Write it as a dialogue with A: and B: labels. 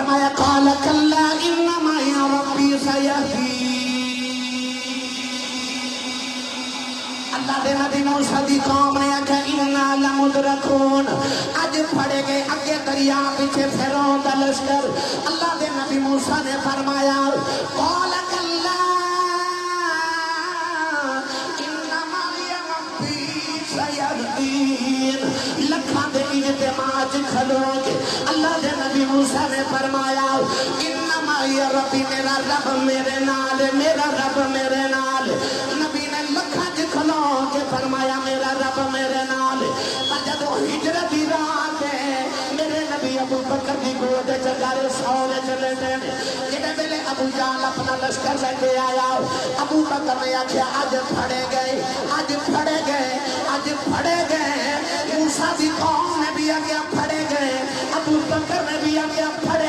A: فرمایا قال کلا انما یا ربی سیہدین۔ اللہ دے نبی موسیٰ دی قوم نے آکھا انا لمدرکون، اج پھڑے گئے اگے دریا پیچھے فرعون دا لشکر۔ اللہ دے نبی موسیٰ نے فرمایا قال کلا انما یا ربی سیہدین۔ لکھاں دے اجتماع کھلو گے، اللہ دے نبی موسیٰ نے فرمایا انما یا ربی، میرا رب میرے نال، میرا رب میرے نال۔ نبی نے لکھاں کھلو کے فرمایا میرا رب میرے نال۔ جدو ہجرت دی رات ہے، میرے نبی ابو بکر دی گود چکارے سونے چلے تھے، جنہیں ملے ابو جان اپنا لشکر لے کے آیا۔ ابو بکر نے آکھیا آج پھڑے گئے، آج پھڑے گئے، آج پھڑے گئے۔ موسیٰ دی قوم نے بھی آگیا پھڑے گئے، ابو بکر نے بھی آگیا پھڑے